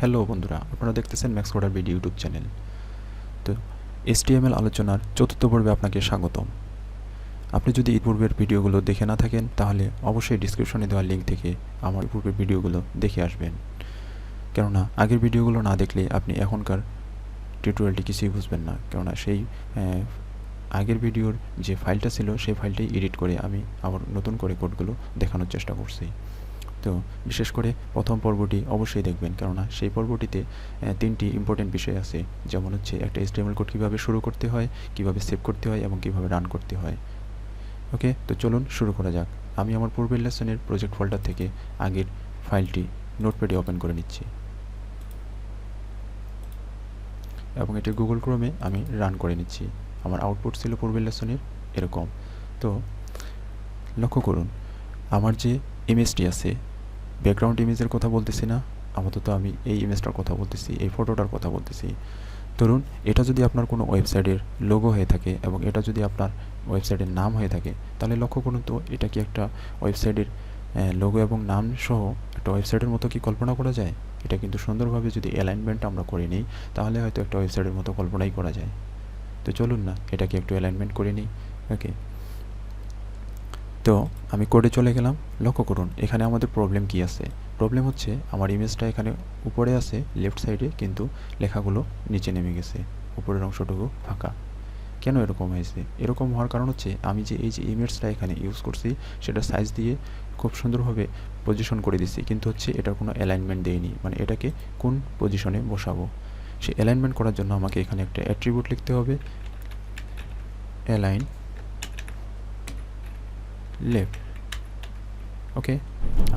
Hello বন্ধুরা, আপনারা দেখতেছেন maxcoderbd ইউটিউব চ্যানেল। তো HTML আলোচনার চতুর্থ পর্বে আপনাকে স্বাগতম। আপনি যদি এই পূর্বের ভিডিওগুলো দেখে না থাকেন তাহলে অবশ্যই ডিসক্রিপশনে দেওয়া লিঙ্ক থেকে আমার পূর্বের ভিডিওগুলো দেখে আসবেন, কেননা আগের ভিডিওগুলো না দেখলে আপনি এখনকার টিউটোরিয়ালটি কিছুই বুঝবেন না। কেননা সেই আগের ভিডিওর যে ফাইলটা ছিল সেই ফাইলটাই এডিট করে আমি আবার নতুন করে কোডগুলো দেখানোর চেষ্টা করছি। তো বিশেষ করে প্রথম পর্বটি অবশ্যই দেখবেন, কেননা সেই পর্বটিতে তিনটি ইম্পর্টেন্ট বিষয় আছে, যেমন হচ্ছে একটা HTML কোড কীভাবে শুরু করতে হয়, কীভাবে সেভ করতে হয় এবং কীভাবে রান করতে হয়। ওকে, তো চলুন শুরু করা যাক। আমি আমার পূর্বের লেসনের প্রজেক্ট ফোল্ডার থেকে আগের ফাইলটি নোটপ্যাডে ওপেন করে নিচ্ছি এবং এটি গুগল ক্রোমে আমি রান করে নিচ্ছি। আমার আউটপুট ছিল পূর্বের লেসনের এরকম। তো লক্ষ্য করুন, আমার যে ইমেজটি আছে, ব্যাকগ্রাউন্ড ইমেজের কথা বলতেছি না, আপাতত আমি এই ইমেজটার কথা বলতেছি, এই ফটোটার কথা বলতেছি। ধরুন এটা যদি আপনার কোনো ওয়েবসাইটের লোগো হয়ে থাকে এবং এটা যদি আপনার ওয়েবসাইটের নাম হয়ে থাকে, তাহলে লক্ষ্য করুন তো এটা কি একটা ওয়েবসাইটের লোগো এবং নাম সহ একটা ওয়েবসাইটের মতো কি কল্পনা করা যায়? এটা কিন্তু সুন্দরভাবে যদি অ্যালাইনমেন্ট আমরা করে নিই তাহলে হয়তো একটা ওয়েবসাইটের মতো কল্পনাই করা যায়। তো চলুন না এটাকে একটু অ্যালাইনমেন্ট করে নিই। ওকে, তো আমি কোডে চলে গেলাম। লক্ষ্য করুন এখানে আমাদের প্রবলেম কি আছে। প্রবলেম হচ্ছে আমার ইমেজটা এখানে উপরে আছে লেফট সাইডে, কিন্তু লেখাগুলো নিচে নেমে গেছে, উপরের অংশটুকু ফাঁকা। কেন এরকম হয়েছে? এরকম হওয়ার কারণ হচ্ছে আমি যে এই যে ইমেজটা এখানে ইউজ করছি সেটা সাইজ দিয়ে খুব সুন্দরভাবে পজিশন করে দিচ্ছি, কিন্তু হচ্ছে এটার কোনো অ্যালাইনমেন্ট দেয়নি, মানে এটাকে কোন পজিশনে বসাবো সে অ্যালাইনমেন্ট করার জন্য আমাকে এখানে একটা অ্যাট্রিবিউট লিখতে হবে, অ্যালাইন লেফট। ওকে,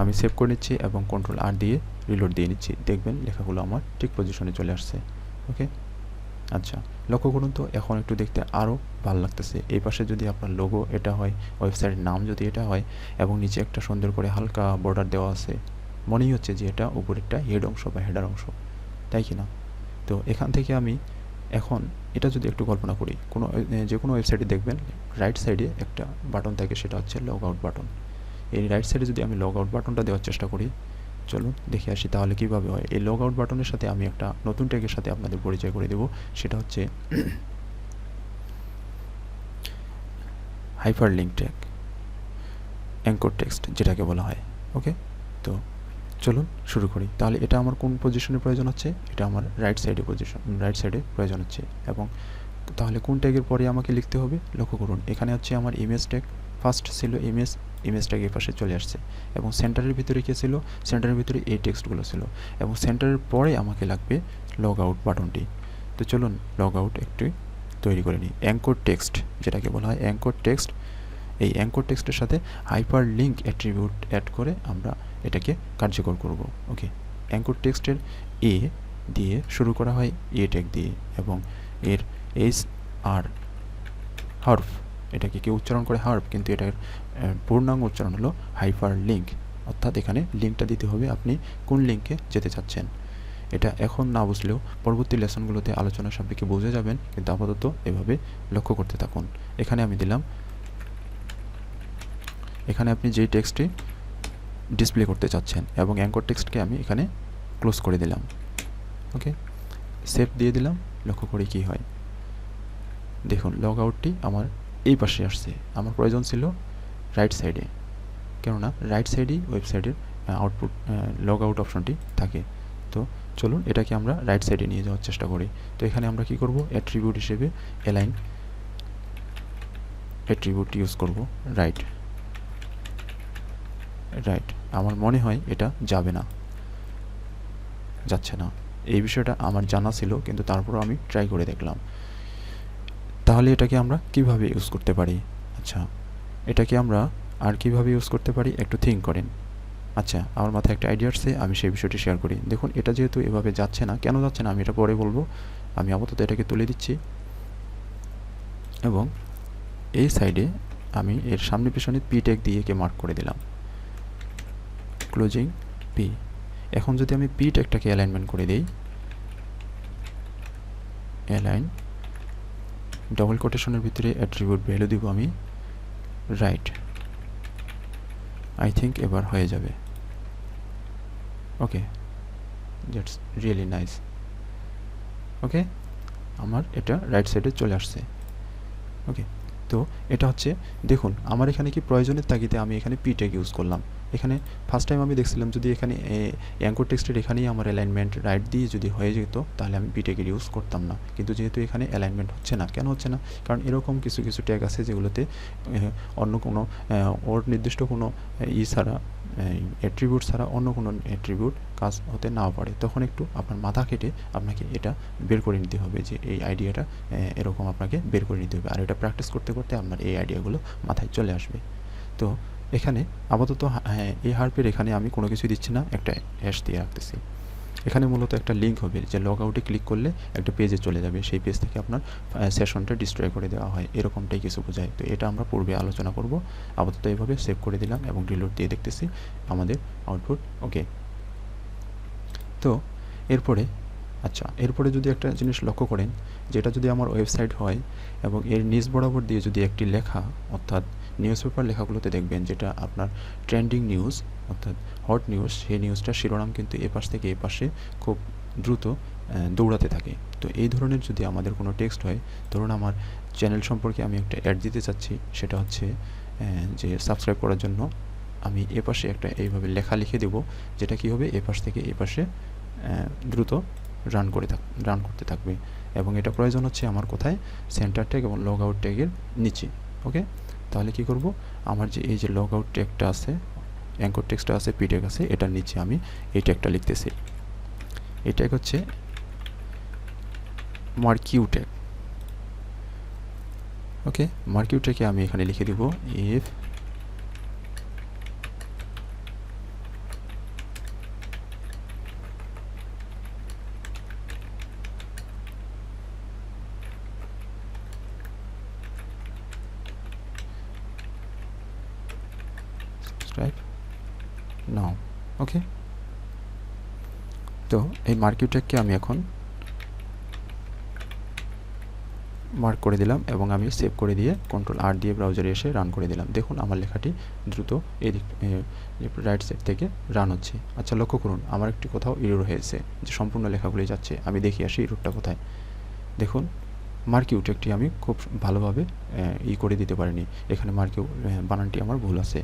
আমি সেভ করে নিচ্ছি এবং Ctrl+R দিয়ে রিলোড দিয়ে নিচ্ছি। দেখবেন লেখাগুলো আমার ঠিক পজিশনে চলে আসছে। ওকে, আচ্ছা লক্ষ্য করুন তো এখন একটু দেখতে আরও ভালো লাগতেছে। এই পাশে যদি আপনার লোগো এটা হয়, ওয়েবসাইটের নাম যদি এটা হয় এবং নিচে একটা সুন্দর করে হালকা বর্ডার দেওয়া আছে, মনেই হচ্ছে যে এটা উপরেরটা হেড অংশ বা হেডার অংশ, তাই কি না? তো এখান থেকে আমি এখন এটা যদি একটু কল্পনা করি, যে কোনো ওয়েবসাইটে দেখবেন রাইট সাইডে একটা বাটন থাকে, সেটা হচ্ছে লগ আউট বাটন। এই রাইট সাইডে যদি আমি লগ আউট বাটনটা দেওয়ার চেষ্টা করি, চলুন দেখে আসি তাহলে কীভাবে হয়। এই লগ আউট বাটনের সাথে আমি একটা নতুন ট্যাগের সাথে আপনাদের পরিচয় করে দেব, সেটা হচ্ছে হাইপারলিংক ট্যাগ, অ্যাঙ্কর টেক্সট যেটাকে বলা হয়। ওকে, তো চলুন শুরু করি। তাহলে এটা আমার কোন পজিশনে প্রয়োজন হচ্ছে? এটা আমার রাইট সাইডে প্রয়োজন হচ্ছে। এবং তাহলে কোন ট্যাগের পরে আমাকে লিখতে হবে? লক্ষ্য করুন এখানে হচ্ছে আমার ইমেজ ট্যাগ, ফার্স্ট ছিল ইমেজ ট্যাগ এই পাশে চলে আসছে এবং সেন্টারের ভিতরে কী ছিল? সেন্টারের ভিতরে এই টেক্সটগুলো ছিল এবং সেন্টারের পরে আমাকে লাগবে লগ আউট বাটনটি। তো চলুন লগ আউট একটু তৈরি করে নিই। অ্যাঙ্কর টেক্সট যেটাকে বলা হয় অ্যাঙ্কর টেক্সট, এই অ্যাঙ্কর টেক্সটের সাথে হাইপার লিঙ্ক অ্যাট্রিবিউট অ্যাড করে আমরা এটাকে কার্যকর করব। ওকে, অ্যাঙ্কর টেক্সটের এ দিয়ে শুরু করা হয়, এ ট্যাগ দিয়ে, এবং এর আর হার্ফ, এটাকে কেউ উচ্চারণ করে হার্ফ, কিন্তু এটার পূর্ণাঙ্গ উচ্চারণ হলো হাইপার লিঙ্ক, অর্থাৎ এখানে লিঙ্কটা দিতে হবে আপনি কোন লিঙ্কে যেতে চাচ্ছেন। এটা এখন না বুঝলেও পরবর্তী লেসনগুলোতে আলোচনা সাপেক্ষে বুঝে যাবেন, কিন্তু আপাতত এভাবে লক্ষ্য করতে থাকুন। এখানে আমি দিলাম, এখানে আপনি যেই টেক্সটটি ডিসপ্লে করতে চাচ্ছেন এবং অ্যাঙ্কর টেক্সটকে আমি এখানে ক্লোজ করে দিলাম। ওকে, সেভ দিয়ে দিলাম। লক্ষ্য করি কি হয়, দেখুন লগ আউটটি আমার এই পাশে আসছে। আমার প্রয়োজন ছিল রাইট সাইডে, কেননা রাইট সাইডেই ওয়েবসাইটের আউটপুট লগ আউট অপশনটি থাকে। তো চলুন এটাকে আমরা রাইট সাইডে নিয়ে যাওয়ার চেষ্টা করি। তো এখানে আমরা কি করব? অ্যাট্রিবিউট হিসেবে অ্যালাইন অ্যাট্রিবিউট ইউজ করব, রাইট। আমার মনে হয় এটা যাবে না, যাচ্ছে না। এই বিষয়টা আমার জানা ছিল, কিন্তু তারপরও আমি ট্রাই করে দেখলাম। তাহলে এটাকে আমরা কিভাবে ইউজ করতে পারি? আচ্ছা, এটাকে আমরা আর কিভাবে ইউজ করতে পারি একটু থিঙ্ক করেন। আচ্ছা, আমার মাথায় একটা আইডিয়া আসছে, আমি সেই বিষয়টি শেয়ার করি। দেখুন এটা যেহেতু এভাবে যাচ্ছে না, কেন যাচ্ছে না আমি এটা পরে বলবো। আমি আপাতত এটাকে তুলে দিচ্ছি এবং এই সাইডে আমি এর সামনে পিছনে পি ট্যাগ দিয়ে একে মার্ক করে দিলাম, ক্লোজিং পি। এখন যদি আমি পি ট্যাগটাকে অ্যালাইনমেন্ট করে দিই, অ্যালাইন ডবল কোটেশনের ভিতরে অ্যাট্রিবিউট ভ্যালু দিব আমি রাইট। আই থিঙ্ক এবার হয়ে যাবে। ওকে, দ্যাটস রিয়েলি নাইস। ওকে, আমার এটা রাইট সাইডে চলে আসছে। ওকে, তো এটা হচ্ছে দেখুন আমার এখানে কি প্রয়োজনের তাগিদে আমি এখানে পি ট্যাগ ইউজ করলাম। এখানে ফার্স্ট টাইম আমি দেখছিলাম যদি এখানে অ্যাঙ্কর টেক্সটের এখানেই আমার অ্যালাইনমেন্ট রাইট দিয়ে যদি হয়ে যেত তাহলে আমি পি ট্যাগের ইউজ করতাম না, কিন্তু যেহেতু এখানে অ্যালাইনমেন্ট হচ্ছে না, কেন হচ্ছে না? কারণ এরকম কিছু কিছু ট্যাগ আছে যেগুলোতে অন্য কোনো ওর নির্দিষ্ট কোনো ছাড়া অ্যাট্রিবিউট ছাড়া অন্য কোনো অ্যাট্রিবিউট কাজ হতে নাও পারে, তখন একটু আপনার মাথা কেটে আপনাকে এটা বের করে নিতে হবে যে এই আইডিয়াটা এরকম আপনাকে বের করে নিতে হবে, আর এটা প্র্যাকটিস করতে করতে আপনার এই আইডিয়াগুলো মাথায় চলে আসবে। তো এখানে আপাতত এই হার্পের এখানে আমি কোনো কিছু দিচ্ছি না, একটা হ্যাশ দিয়ে রাখতেছি। এখানে মূলত একটা লিঙ্ক হবে যে লগ আউটে ক্লিক করলে একটা পেজে চলে যাবে, সেই পেজ থেকে আপনার সেশনটা ডিস্ট্রয় করে দেওয়া হয়, এরকমটাই কিছু বোঝায়। তো এটা আমরা পূর্বে আলোচনা করব। আপাতত এইভাবে সেভ করে দিলাম এবং রিলোড দিয়ে দেখতেছি আমাদের আউটপুট ওকে। তো এরপরে যদি একটা জিনিস লক্ষ্য করেন, যেটা যদি আমার ওয়েবসাইট হয় এবং এর নিচ বরাবর দিয়ে যদি একটি লেখা, অর্থাৎ নিউজ পেপার লেখাগুলোতে দেখবেন যেটা আপনার ট্রেন্ডিং নিউজ অর্থাৎ হট নিউজ, সেই নিউজটার শিরোনাম কিন্তু এপাশ থেকে এপাশে খুব দ্রুত দৌড়াতে থাকে। তো এই ধরনের যদি আমাদের কোনো টেক্সট হয়, ধরুন আমার চ্যানেল সম্পর্কে আমি একটা অ্যাড দিতে চাচ্ছি, সেটা হচ্ছে যে সাবস্ক্রাইব করার জন্য আমি এপাশে একটা এইভাবে লেখা লিখে দেব, যেটা কি হবে এপাশ থেকে এপাশে দ্রুত রান করতে থাকবে। এবং এটা প্রয়োজন হচ্ছে আমার কোথায়? সেন্টার ট্যাগ এবং লগ আউট ট্যাগের নিচে। ওকে, তাহলে কি করব? আমার যে এই যে লগ আউট ট্যাগটা আছে, অ্যাঙ্কর টেক্সটটা আছে, পি ট্যাগ আছে, এটার নিচে আমি এই ট্যাগটা লিখতেছি। এই ট্যাগ হচ্ছে মার্কিউ ট্যাগ। ওকে, মার্কিউ ট্যাগে আমি এখানে লিখে দিব ইফ subscribe now। ওকে, তো এই মার্কিউ ট্যাগকে আমি এখন মার্ক করে দিলাম এবং আমি সেভ করে দিয়ে Ctrl+R দিয়ে ব্রাউজারে এসে রান করে দিলাম। দেখুন আমার লেখাটি দ্রুত এই রাইট সাইড থেকে রান হচ্ছে। আচ্ছা, লক্ষ্য করুন আমার একটি কোথাও এরর হয়েছে যে সম্পূর্ণ লেখাগুলি যাচ্ছে। আমি দেখি আসি এররটা কোথায়। দেখুন মার্কিউ ট্যাগটি আমি খুব ভালোভাবে করে দিতে পারিনি, এখানে মার্কিউ বানানটি আমার ভুল আছে,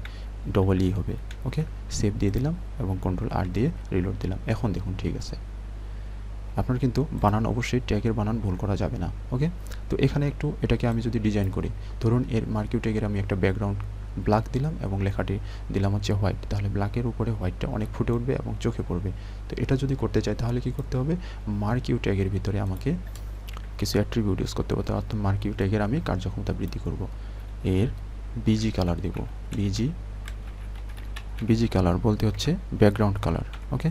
ডবল ই হবে। ওকে, সেভ দিয়ে দিলাম এবং Ctrl+R দিয়ে রিলোড দিলাম। এখন দেখুন ঠিক আছে। আপনার কিন্তু বানান অবশ্যই ট্যাগের বানান ভুল করা যাবে না। ওকে, তো এখানে একটু এটাকে আমি যদি ডিজাইন করি, ধরুন এর মার্কিউ ট্যাগের আমি একটা ব্যাকগ্রাউন্ড ব্ল্যাক দিলাম এবং লেখাটি দিলাম হচ্ছে হোয়াইট, তাহলে ব্ল্যাকের উপরে হোয়াইটটা অনেক ফুটে উঠবে এবং চোখে পড়বে। তো এটা যদি করতে চাই তাহলে কি করতে হবে? মার্কিউ ট্যাগের ভিতরে আমাকে কিছু অ্যাট্রিবিউট ইউজ করতে হবে, অর্থাৎ মার্কিউ ট্যাগের আমি কার্যক্ষমতা বৃদ্ধি করব। এর বিজি কালার দেব, বিজি কালার বলতে হচ্ছে ব্যাকগ্রাউন্ড কালার। ওকে,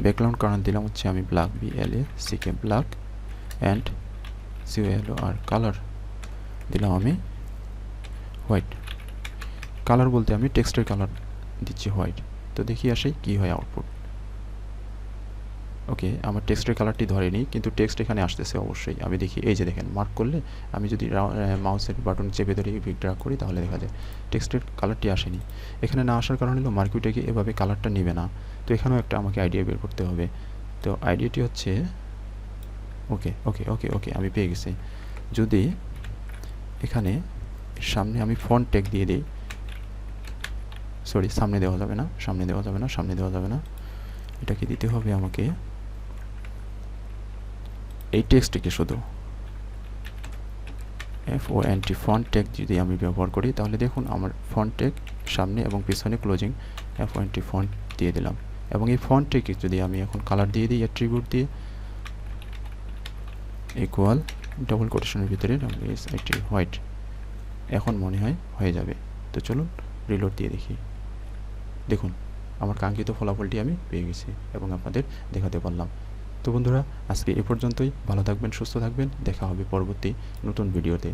ব্যাকগ্রাউন্ড কালার দিলাম হচ্ছে আমি black, BLACK black, and COLOR colour দিলাম আমি হোয়াইট। কালার বলতে আমি টেক্সটের কালার দিচ্ছি হোয়াইট। তো দেখি আসি কি হয় আউটপুট। ওকে, আমার টেক্সটের কালারটি ধরেনি, কিন্তু টেক্সট এখানে আসতেছে অবশ্যই। আমি দেখি, এই যে দেখেন মার্ক করলে আমি যদি মাউসের বাটন চেপে ধরে ড্র্যাগ করি তাহলে দেখা যায় টেক্সটের কালারটি আসেনি। এখানে না আসার কারণ হলো মার্কিউ ট্যাগে এভাবে কালারটা নেবে না। তো এখানেও একটা আমাকে আইডিয়া বের করতে হবে। তো আইডিয়াটি হচ্ছে ওকে আমি পেয়ে গেছি। যদি এখানে সামনে আমি ফন্ট ট্যাগ দিয়ে দিই, সরি সামনে দেওয়া যাবে না, এটাকে দিতে হবে আমাকে এই টেক্সটটিকে শুধু FONT ফন্ট ট্যাগ যদি আমি ব্যবহার করি তাহলে দেখুন আমার ফন্ট ট্যাগ সামনে এবং পিছনে ক্লোজিং FONT ফন্ট দিয়ে দিলাম। এবং এই ফন্ট ট্যাগে যদি আমি এখন কালার দিয়ে দিই অ্যাট্রিবিউট দিয়ে ইকুয়াল ডবল কোটেশনের ভিতরে হোয়াইট, এখন মনে হয় হয়ে যাবে। তো চলুন রিলোড দিয়ে দেখি। দেখুন আমার কাঙ্ক্ষিত ফলাফলটি আমি পেয়ে গেছি এবং আপনাদের দেখাতে পারলাম। তো বন্ধুরা, আজকে এ পর্যন্তই। ভালো থাকবেন, সুস্থ থাকবেন, দেখা হবে পরবর্তী নতুন ভিডিওতে।